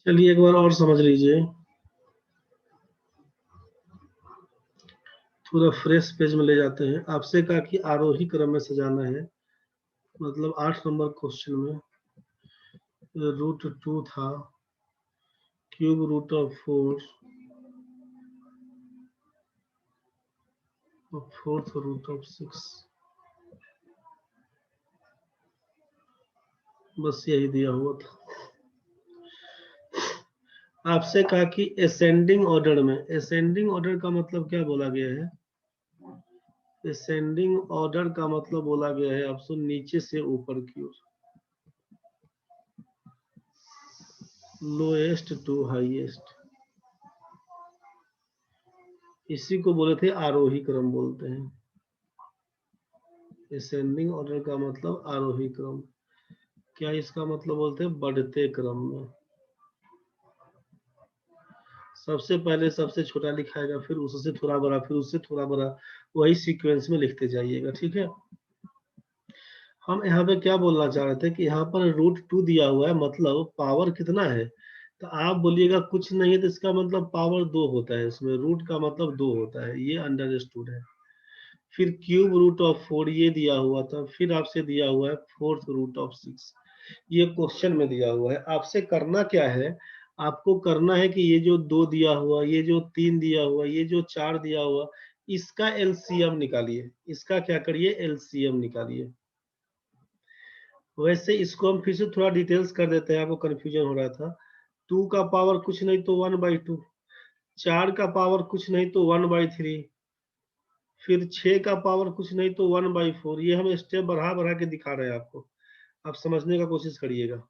चलिए एक बार और समझ लीजिए, थोड़ा फ्रेश पेज में ले जाते हैं। आपसे कहा कि आरोही क्रम में सजाना है, मतलब 8 नंबर क्वेश्चन में √2 था, क्यूब रूट ऑफ 4 और फोर्थ रूट ऑफ 6, बस यही दिया हुआ था। आपसे कहा कि असेंडिंग ऑर्डर में, असेंडिंग ऑर्डर का मतलब क्या बोला गया है? असेंडिंग ऑर्डर का मतलब बोला गया है आपसे नीचे से ऊपर की ओर, लोएस्ट टू हाईएस्ट, इसी को बोले थे आरोही क्रम बोलते हैं। असेंडिंग ऑर्डर का मतलब आरोही क्रम, क्या इसका मतलब बोलते हैं बढ़ते क्रम में। सबसे पहले सबसे छोटा लिखाएगा, फिर उससे थोड़ा बड़ा, फिर उससे थोड़ा बड़ा, वही सीक्वेंस में लिखते जाइएगा, ठीक है। हम यहाँ पे क्या बोलना चाह रहे थे कि यहाँ पर √2 दिया हुआ है, मतलब पावर कितना है? तो आप बोलिएगा कुछ नहीं है, तो इसका मतलब पावर 2 होता है, इसमें रूट का मतलब 2 होता है, ये अंडरस्टूड है। फिर क्यूब रूट ऑफ 4 ये दिया हुआ था, फिर आपसे दिया हुआ है फोर्थ रूट ऑफ 6, ये क्वेश्चन में दिया हुआ है। आपसे करना क्या है? आपको करना है कि ये जो 2 दिया हुआ, ये जो 3 दिया हुआ, ये जो 4 दिया हुआ, इसका एलसीएम निकालिए। इसका क्या करिए? एलसीएम निकालिए। वैसे इसको हम फिर से थोड़ा डिटेल्स कर देते हैं, आपको कंफ्यूजन हो रहा था। 2 का पावर कुछ नहीं तो 1/2, 4 का पावर कुछ नहीं तो 1/3, फिर 6 का पावर कुछ नहीं तो 1/4। ये हम स्टेप बढ़ा बढ़ा के दिखा रहे हैं आपको, आप समझने का कोशिश करिएगा।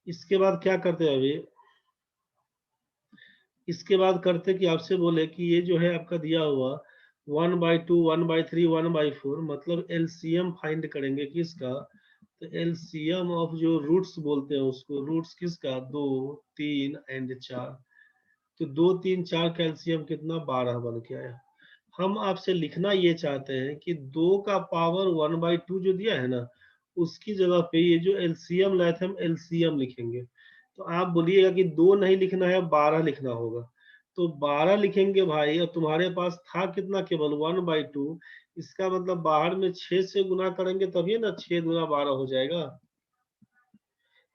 इसके बाद क्या करते हैं? अभी इसके बाद करते कि आपसे बोले कि ये जो है आपका दिया हुआ 1/2, 1/3, 1/4, मतलब एलसीएम फाइंड करेंगे किसका? तो एलसीएम ऑफ जो रूट्स बोलते हैं उसको, रूट्स किसका? 2, 3 एंड 4। तो 2, 3, 4 का एलसीएम कितना? 12 बन के आया। हम आपसे लिखना ये चाहते हैं कि 2 का पावर 1/2 जो दिया है ना, उसकी जगह पे ये जो एलसीएम लाए थे हम एलसीएम लिखेंगे। तो आप बोलिएगा कि 2 नहीं लिखना है, 12 लिखना होगा। तो 12 लिखेंगे भाई, और तुम्हारे पास था कितना? केवल 1/2। इसका मतलब बाहर में 6 से गुना करेंगे तभी ना 6 गुना 12 हो जाएगा।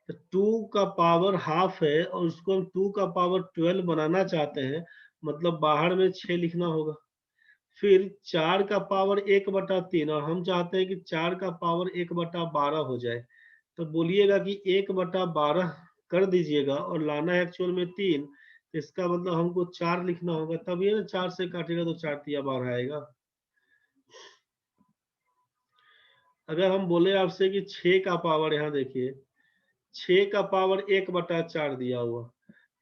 तो 2 का पावर हाफ है और उसको हम 2 का पावर 12 बनाना चाहते हैं, मतलब बाहर में 6 लिखना होगा। फिर 4 का पावर 1/3, और हम चाहते हैं कि 4 का पावर 1/12 हो जाए। तो बोलिएगा कि 1/12 कर दीजिएगा, और लाना है एक्चुअल में 3। इसका मतलब हमको 4 लिखना होगा, तब ये ना 4 से काटेगा तो 4 तिया 12 आएगा। अगर हम बोले आपसे कि 6 का पावर, यहाँ देखिए 6 का पावर 1/4 दिया हुआ,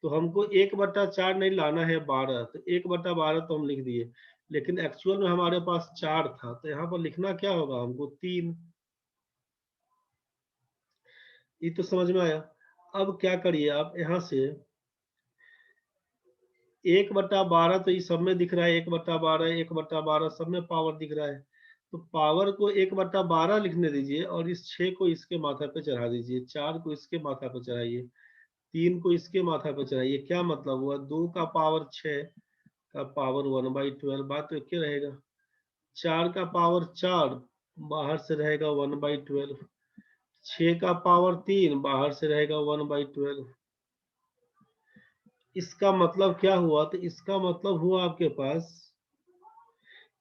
तो हमको 1/4 नहीं लाना है 12, तो 1/12 तो हम लिख दिए, लेकिन एक्चुअल में हमारे पास 4 था, तो यहाँ पर लिखना क्या होगा हमको? 3। ये तो समझ में आया। अब क्या करिए आप यहाँ से 1/12, तो ये सब में दिख रहा है, 1/12, 1/12 सब में पावर दिख रहा है। तो पावर को 1/12 लिखने दीजिए, और इस 6 को इसके माथा पे चढ़ा दीजिए, 4 को इसके माथा पे चढ़ाइए, 3 को इसके माथा पे चढ़ाइए। क्या मतलब हुआ? 2 का पावर 6 का पावर 1/12, बात तो एक ही रहेगा। 4 का पावर 4 बाहर से रहेगा 1/12, 6 का पावर 3 बाहर से रहेगा 1/12। इसका मतलब क्या हुआ? तो इसका मतलब हुआ आपके पास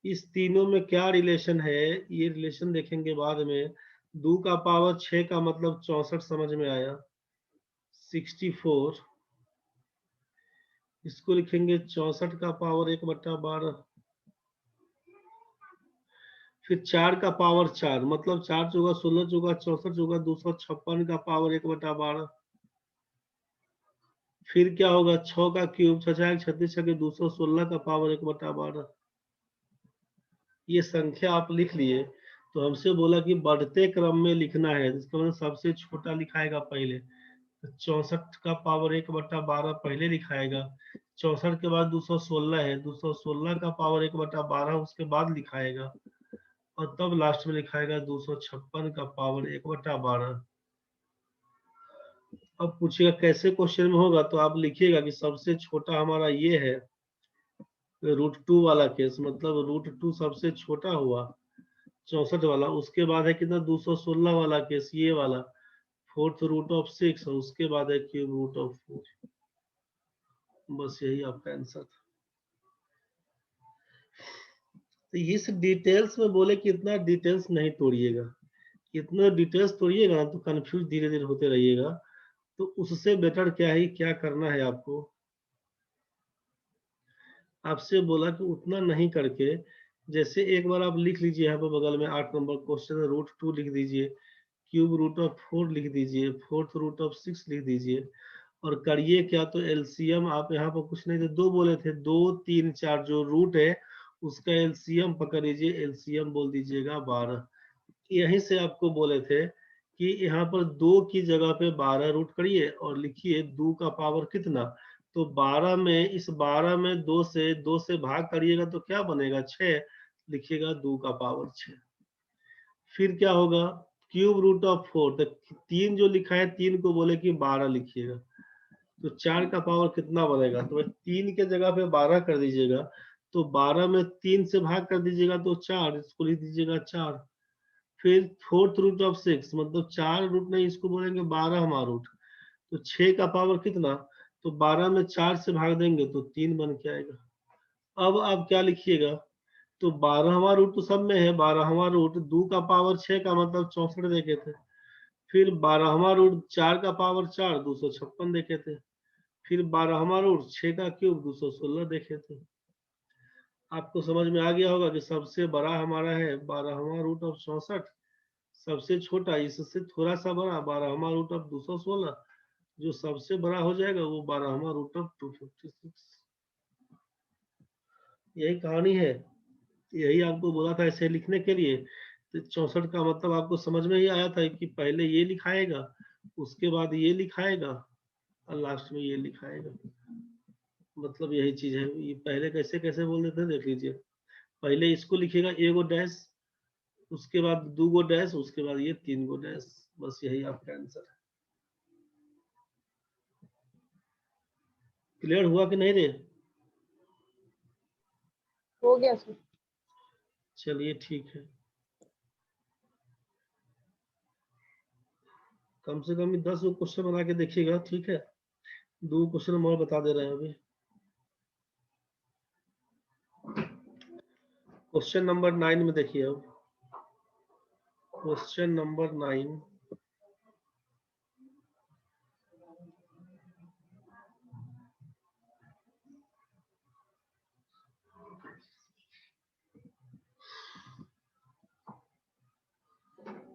इस तीनों में क्या रिलेशन है, ये रिलेशन देखेंगे बाद में। 2 का पावर 6 का मतलब 64 समझ में आया, 64। इसको लिखेंगे 64 का पावर 1/12। फिर 4 का पावर 4, मतलब 4 चौका 16, चौका 64, चौका 256 का पावर 1/12। फिर क्या होगा? 6 का क्यूब 6 36, 6 216 का पावर 1/12। ये संख्या आप लिख लिए। तो हमसे बोला कि बढ़ते क्रम में लिखना है, इसका मतलब सबसे छोटा लिखाएगा पहले। तो 64 का पावर 1/12 पहले लिखाएगा, 64 के बाद 216 है, 216 का पावर 1/12 उसके बाद लिखाएगा, और तब लास्ट में लिखाएगा 256 का पावर 1/12। अब पूछिएगा कैसे क्वेश्चन में होगा, तो आप लिखिएगा कि सबसे छोटा हमारा ये है √2 वाला केस, मतलब √2 सबसे छोटा हुआ 64 वाला। उसके बाद है कितना 216 वाला केस, ये वाला 4th√6, और उसके बाद है ³ √4। बस यही आपका आंसर था। तो इस डिटेल्स में बोले कि इतना डिटेल्स नहीं तोड़िएगा, इतना डिटेल्स तोड़िएगा ना तो कंफ्यूज धीरे धीरे होते रहिएगा। तो उससे बेटर क्या है, क्या करना है आपको, आपसे बोला कि उतना नहीं करके, जैसे एक बार आप लिख लीजिए यहाँ पर बगल में 8 नंबर क्वेश्चन √2 लिख दीजिए, ³ √4 लिख दीजिए, 4th√6 लिख दीजिए, और करिए क्या, तो एलसीएम आप यहाँ पर कुछ नहीं थे, दो बोले थे, 2 3 4 जो रूट है उसका एलसीएम पकड़ लीजिए, एलसीएम बोल दीजिएगा 12। यहीं से आपको बोले थे कि यहाँ पर 2 की जगह पे 12 रूट करिए और लिखिए 2 का पावर कितना, तो 12 में, इस 12 में 2 से भाग करिएगा तो क्या बनेगा 6, लिखिएगा 2 का पावर 6। फिर क्या होगा ³ √4, तो 3 जो लिखा है 3 को बोले कि 12 लिखिएगा, तो 4 का पावर कितना बनेगा, तो 3 के जगह पे 12 कर दीजिएगा, तो 12 में 3 से भाग कर दीजिएगा तो 4, इसको लिख दीजिएगा 4। फिर 4th√6, मतलब 4 रूट नहीं, इसको बोलेंगे 12वां रूट, तो 6 का पावर कितना, तो 12 में 4 से भाग देंगे तो 3 बन के आएगा। अब आप क्या लिखिएगा, तो 12वां रूट तो सब में है, 12वां रूट 2 का पावर 6 का मतलब 64 देखे थे। फिर 12वां रूट 4 का पावर 4 256 देखे थे। फिर 12वां रूट 6 का क्यूब 216 देखे थे। आपको समझ में आ गया होगा कि सबसे बड़ा हमारा है 12वां √64, सबसे छोटा इससे थोड़ा सा बड़ा 12वां √216, जो सबसे बड़ा हो जाएगा वो 12वां √256। यही कहानी है, यही आपको बोला था ऐसे लिखने के लिए। तो 64 का मतलब आपको समझ में ही आया था कि पहले ये लिखाएगा, उसके बाद ये लिखाएगा, और लास्ट में ये लिखाएगा। मतलब यही चीज है, ये पहले कैसे कैसे बोल देते हैं देख लीजिए। पहले इसको लिखिएगा एगो डैश, उसके बाद 2 गो डैश, उसके बाद ये 3 गो डैश। बस यही आपका आंसर है। क्लियर हुआ कि नहीं रे? हो गया सर। चलिए ठीक है, कम से कम 10 क्वेश्चन बना के देखिएगा, ठीक है। 2 क्वेश्चन हम और बता दे रहे हैं अभी। क्वेश्चन नंबर 9 में देखिए, अब क्वेश्चन नंबर 9,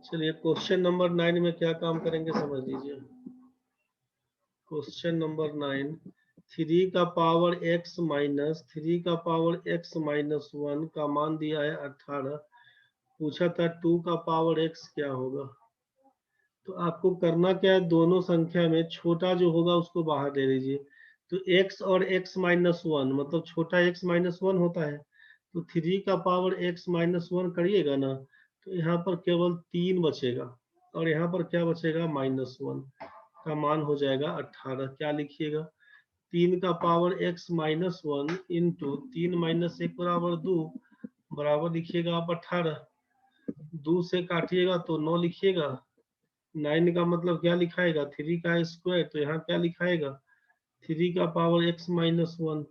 चलिए क्वेश्चन नंबर 9 में क्या काम करेंगे समझ लीजिए। क्वेश्चन नंबर 9, 3 का पावर x माइनस 3 का पावर x माइनस 1 का मान दिया है 18, पूछा था 2 का पावर x क्या होगा। तो आपको करना क्या है, दोनों संख्या में छोटा जो होगा उसको बाहर ले लीजिए। तो x और x माइनस 1 मतलब छोटा x माइनस 1 होता है, तो 3 का पावर x माइनस 1 करिएगा ना, तो यहाँ पर केवल 3 बचेगा, और यहाँ पर क्या बचेगा -1 का मान हो जाएगा 18। क्या लिखिएगा, 3 का power x minus 1 into 3 minus 1 बराबर 2, बराबर लिखिएगा आप 18। 2 से काटिएगा तो 9 लिखिएगा। 9 का मतलब क्या लिखाएगा, 3 का स्क्वायर, तो यहाँ क्या लिखाएगा 3 का पावर x माइनस 1,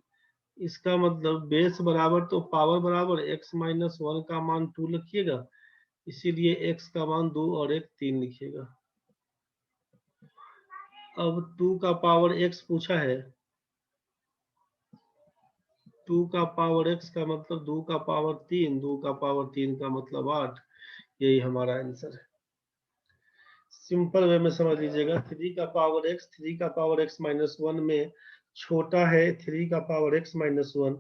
इसका मतलब बेस बराबर तो पावर बराबर x माइनस 1 का मान 2 लिखिएगा, इसीलिए x का मान 2 और 1 3 लिखिएगा। अब 2 का पावर x पूछा है, 2 का पावर x का मतलब 2 का पावर 3, 2 का पावर 3 का मतलब 8, यही हमारा आंसर है। सिंपल वे में समझ लीजिएगा, 3 का पावर x, 3 का पावर x माइनस 1 में छोटा है 3 का पावर x माइनस 1।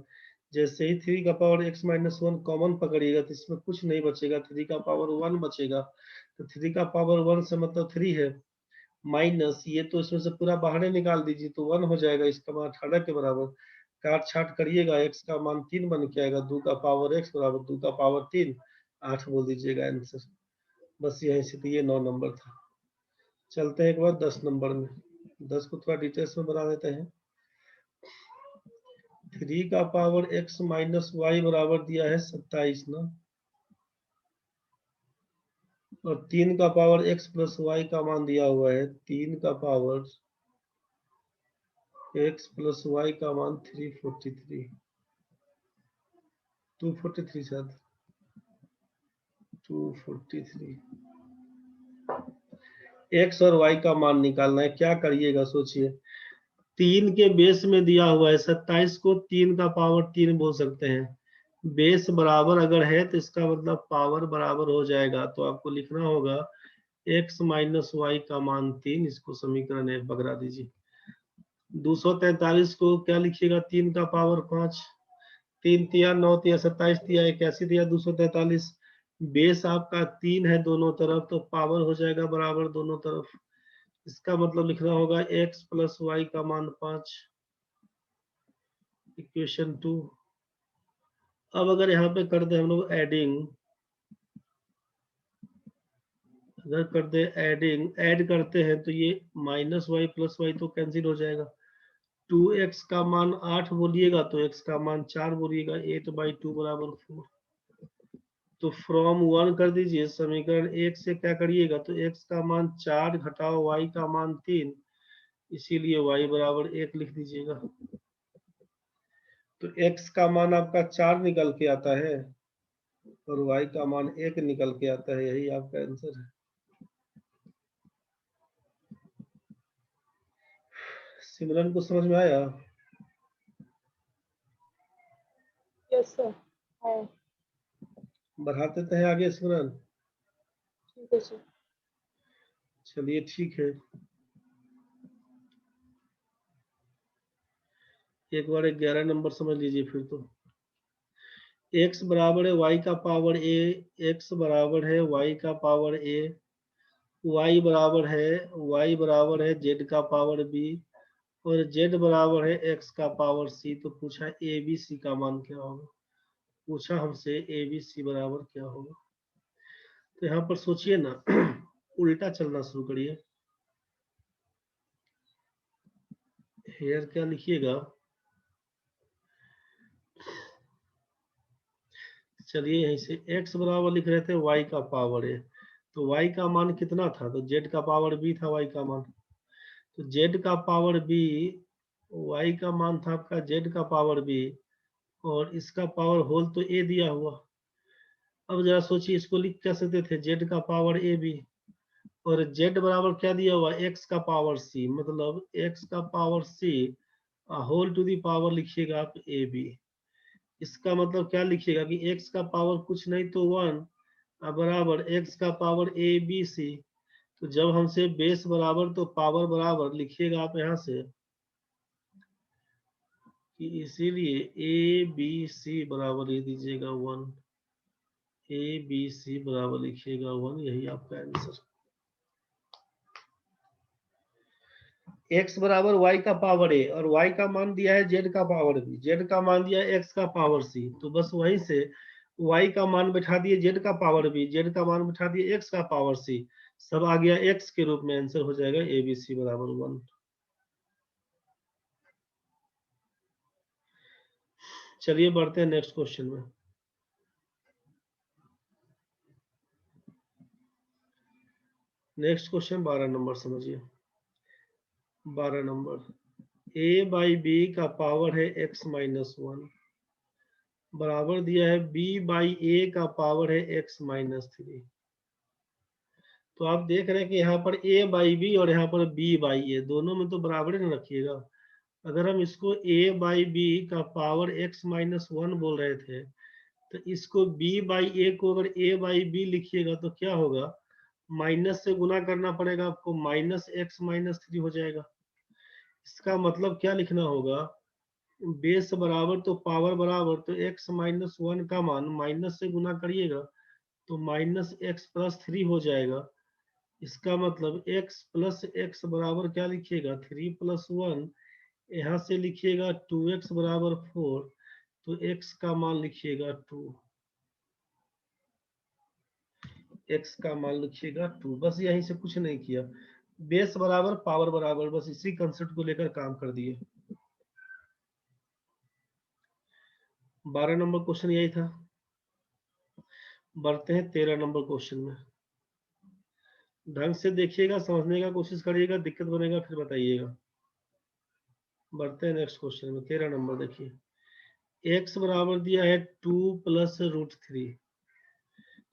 जैसे ही 3 का पावर x माइनस 1 कॉमन पकड़िएगा तो इसमें कुछ नहीं बचेगा, 3 का पावर 1 बचेगा। तो 3 का पावर 1 से मतलब 3 है, माइनस ये तो इसमें से पूरा बाहर निकाल दीजिए तो 1 हो जाएगा, इसका मान 18 के बराबर। काट छाट करिएगा, x का मान 3 बन के आएगा, 2 का पावर x बराबर 2 का पावर 3, 8 बोल दीजिएगा आंसर। बस यही से, तो ये 9 नंबर था। चलते हैं एक बार 10 नंबर में। 10 को थोड़ा डिटेल्स में बना देते हैं। 3 का पावर x माइनस वाई बराबर दिया है 27 ना, और 3 का पावर x प्लस वाई का मान दिया हुआ है 3 का पावर x प्लस वाई का मान 343 243 शायद 243। x और y का मान निकालना है, क्या करिएगा सोचिए। 3 के बेस में दिया हुआ है 27 को 3 का पावर 3 बोल सकते हैं। बेस बराबर अगर है तो इसका मतलब पावर बराबर हो जाएगा, तो आपको लिखना होगा x माइनस वाई का मान 3, इसको समीकरण 1 पकड़ा दीजिए। 243 को क्या लिखिएगा, 3 का पावर 5, 3 तिया 9 तिया 27 तिया 81 तिया 243। बेस आपका 3 है दोनों तरफ, तो पावर हो जाएगा बराबर दोनों तरफ। इसका मतलब लिखना होगा x प्लस वाई का मान 5, इक्वेशन 2। अब अगर यहाँ पे कर दे हम लोग एडिंग, अगर कर दे एडिंग, ऐड करते हैं तो ये माइनस वाई प्लस वाई तो कैंसिल हो जाएगा। 2x का मान 8 बोलिएगा तो x का मान 4 बोलिएगा, 8/2 बराबर 4। तो फ्रॉम 1 कर दीजिए, समीकरण 1 से क्या करिएगा, तो x का मान 4 घटाओ y का मान 3, इसीलिए y बराबर 1 लिख दीजिएगा। तो x का मान आपका 4 निकल के आता है और y का मान 1 निकल के आता है, यही आपका आंसर है। सिमरन को समझ में आया? यस सर है। बढ़ा देते हैं आगे सिमरन। ठीक है सर। चलिए ठीक है, एक बार 11 नंबर समझ लीजिए फिर। तो x बराबर है y का पावर a, x बराबर है y का पावर a, y बराबर है z का पावर b, और z बराबर है x का पावर c। तो पूछा a b c का मान क्या होगा, पूछा हमसे a b c बराबर क्या होगा। तो यहाँ पर सोचिए ना, उल्टा चलना शुरू करिए। हेयर क्या लिखिएगा, चलिए यहीं से x बराबर लिख रहे थे y का पावर है, तो y का मान कितना था, तो z का पावर b था y का मान। तो z का पावर b, y का मान था आपका z का पावर b, और इसका पावर होल तो a दिया हुआ। अब जरा सोचिए, इसको लिख क्या सकते थे, z का पावर a b, और z बराबर क्या दिया हुआ, x का पावर c, मतलब x का power c whole to the power लिखिएगा आप a b। इसका मतलब क्या लिखिएगा कि x का पावर कुछ नहीं तो 1 बराबर x का पावर a b c। तो जब हमसे बेस बराबर तो पावर बराबर लिखिएगा आप यहाँ से कि इसीलिए ए बी सी बराबर ये दीजिएगा 1, ए बी सी बराबर लिखिएगा 1, यही आपका आंसर। x बराबर y का पावर a, और y का मान दिया है z का पावर b, z का मान दिया है x का पावर c। तो बस वहीं से y का मान बैठा दिए z का पावर b, z का मान बैठा दिए x का पावर c, सब आ गया x के रूप में, आंसर हो जाएगा ए बी सी बराबर 1। चलिए बढ़ते हैं नेक्स्ट क्वेश्चन में। नेक्स्ट क्वेश्चन 12 नंबर समझिए। 12 नंबर, a बाई बी का पावर है x माइनस 1 बराबर दिया है b बाई ए का पावर है x माइनस 3। तो आप देख रहे हैं कि यहाँ पर a बाई बी और यहाँ पर b बाई ए, दोनों में तो बराबर ही रखिएगा। अगर हम इसको a बाई बी का पावर x माइनस 1 बोल रहे थे, तो इसको b बाई ए को अगर a बाई बी लिखिएगा तो क्या होगा, माइनस से गुना करना पड़ेगा आपको, माइनस x माइनस 3 हो जाएगा। इसका मतलब क्या लिखना होगा, बेस बराबर तो पावर बराबर, तो x माइनस 1 का मान माइनस से गुना करिएगा तो माइनस एक्स प्लस 3 हो जाएगा। इसका मतलब x प्लस एक्स बराबर क्या लिखिएगा, 3 प्लस 1, यहाँ से लिखिएगा 2x बराबर 4, तो x का मान लिखिएगा 2, x का मान लिखिएगा 2, बस यहीं से कुछ नहीं किया। बेस बराबर पावर बराबर, बस इसी कंसेप्ट को लेकर काम कर दिए। 12 नंबर क्वेश्चन यही था। बढ़ते हैं 13 नंबर क्वेश्चन में। ढंग से देखिएगा, समझने का कोशिश करिएगा, दिक्कत बनेगा फिर बताइएगा। बढ़ते हैं नेक्स्ट क्वेश्चन में। 13 नंबर देखिए, x बराबर दिया है 2 प्लस रूट 3।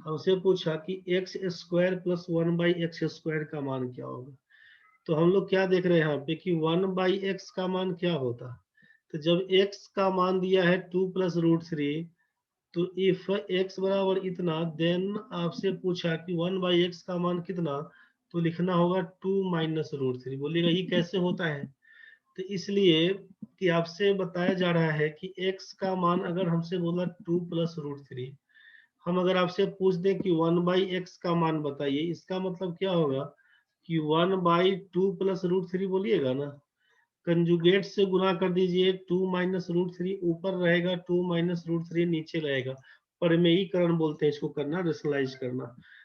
हमसे पूछा कि एक्स स्क्वायर प्लस 1/x² का मान क्या होगा। तो हम लोग क्या देख रहे हैं यहाँ पे कि 1/x का मान क्या होता। तो जब x का मान दिया है 2 प्लस रूट 3, तो इफ x बराबर इतना, देन आपसे पूछा कि 1/x का मान कितना, तो लिखना होगा 2 माइनस रूट 3। बोलिएगा ये कैसे होता है। तो इसलिए कि आपसे बताया जा रहा है कि x का मान अगर हमसे बोला 2 प्लस रूट 3, हम अगर आपसे पूछ दें कि 1/x का मान बताइए, इसका मतलब क्या होगा कि 1/2 प्लस रूट 3 बोलिएगा ना। कंजुगेट से गुना कर दीजिए, 2 माइनस रूट 3 ऊपर रहेगा, 2 माइनस रूट 3 नीचे रहेगा। परिमेयीकरण बोलते हैं इसको करना, रेशनलाइज करना।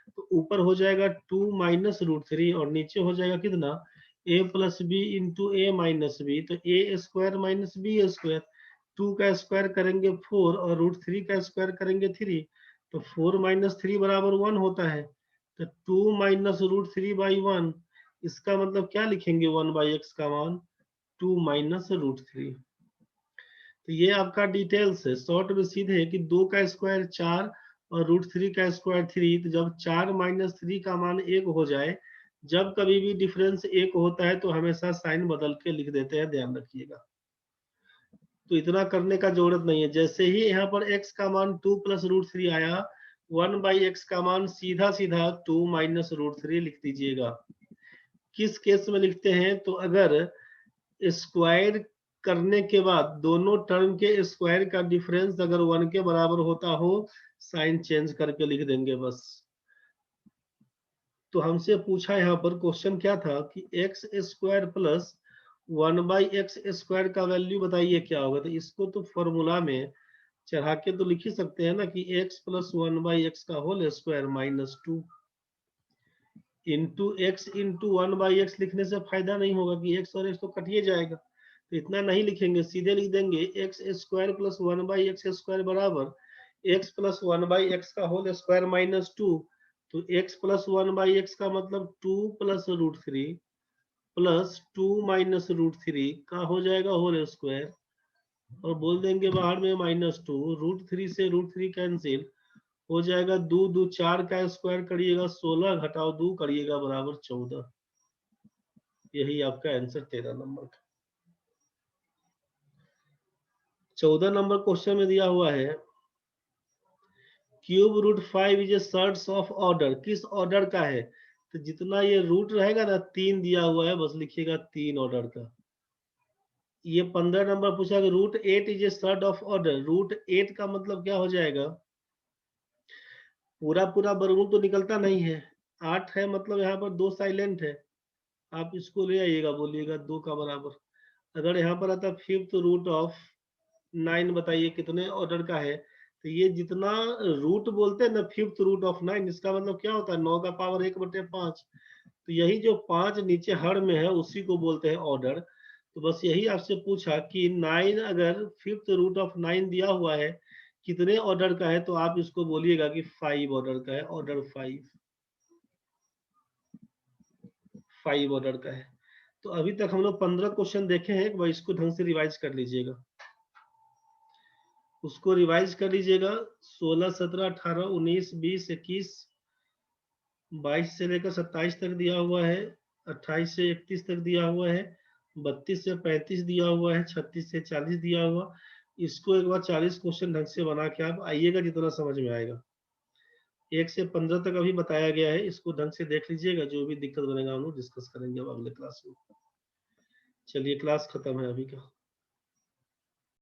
तो ऊपर हो जाएगा 2 माइनस रूट 3 और नीचे हो जाएगा कितना, a plus B into A minus B. तो A square minus B square, 2 का स्क्वायर करेंगे 4 और रूट 3 का स्क्वायर करेंगे 3। तो 4 माइनस 3 बराबर 1 होता है। तो 2 माइनस रूट 3/1, इसका मतलब क्या लिखेंगे 1/x का मान 2 माइनस रूट 3। तो ये आपका डिटेल्स है। शॉर्ट में सीधे है कि 2 का स्क्वायर 4 और रूट 3 का स्क्वायर 3। तो जब 4 माइनस 3 का मान 1 हो जाए, जब कभी भी डिफरेंस 1 होता है तो हमेशा साइन बदल के लिख देते हैं, ध्यान रखिएगा। तो इतना करने का जरूरत नहीं है। जैसे ही यहाँ पर x का मान 2 प्लस रूट 3 आया, 1/x का मान सीधा सीधा 2 माइनस रूट 3 लिख दीजिएगा। किस केस में लिखते हैं, तो अगर स्क्वायर करने के बाद दोनों टर्म के स्क्वायर का डिफरेंस अगर 1 के बराबर होता हो, साइन चेंज करके लिख देंगे बस। तो हमसे पूछा यहाँ पर क्वेश्चन क्या था कि एक्स स्क्वायर प्लस 1/x² का वैल्यू बताइए क्या होगा। तो इसको तो फॉर्मूला में चढ़ा के तो लिख ही सकते हैं ना कि x प्लस 1/x का whole square minus 2 into X into 1/x लिखने से फायदा नहीं होगा कि x और x तो कटिए जाएगा। तो इतना नहीं लिखेंगे, सीधे लिख देंगे एक्स स्क्वायर प्लस 1/x² बराबर x प्लस 1/x का होल स्क्वायर माइनस 2। तो x प्लस 1/x का मतलब 2 plus root 3 plus 2 minus root 3 का हो जाएगा होल स्क्वायर, और बोल देंगे बाहर में -2। रूट 3 से रूट 3 कैंसिल हो जाएगा, 2 2 4 का स्क्वायर करिएगा 16 घटाओ 2 करिएगा बराबर 14। यही आपका आंसर 13 नंबर का। 14 नंबर क्वेश्चन में दिया हुआ है cube root 5 is a surds of order. किस ऑर्डर का है। तो जितना ये रूट रहेगा ना, 3 दिया हुआ है, बस लिखिएगा 3 ऑर्डर का। ये 15 नंबर पूछा कि root 8 is a surd of order. Root 8 का मतलब क्या हो जाएगा, पूरा पूरा वर्गमूल तो निकलता नहीं है, 8 है मतलब यहाँ पर 2 साइलेंट है। आप इसको ले आइएगा, बोलिएगा 2 का बराबर। अगर यहाँ पर आता फिफ्थ रूट ऑफ 9, बताइए कितने ऑर्डर का है। तो ये जितना रूट बोलते हैं ना, फिफ्थ रूट ऑफ 9, इसका मतलब क्या होता है 9 का पावर 1/5। तो यही जो 5 नीचे हर में है उसी को बोलते हैं ऑर्डर। तो बस यही आपसे पूछा कि 9 अगर फिफ्थ रूट ऑफ 9 दिया हुआ है, कितने ऑर्डर का है, तो आप इसको बोलिएगा कि 5 ऑर्डर का है। ऑर्डर 5 ऑर्डर का है। तो अभी तक हम लोग 15 क्वेश्चन देखे हैं। एक बार इसको ढंग से रिवाइज कर लीजिएगा, उसको रिवाइज कर लीजिएगा। 16 17 18 19 20 21 22 से लेकर 27 तक दिया हुआ है, 28 से 31 तक दिया हुआ है, 32 से 35 दिया हुआ है, 36 से 40 दिया हुआ। इसको एक बार 40 क्वेश्चन ढंग से बना के आप आइएगा, जितना समझ में आएगा। 1 से 15 तक अभी बताया गया है, इसको ढंग से देख लीजिएगा। जो भी दिक्कत बनेगा हम लोग डिस्कस करेंगे अब अगले क्लास में। चलिए क्लास खत्म है अभी का।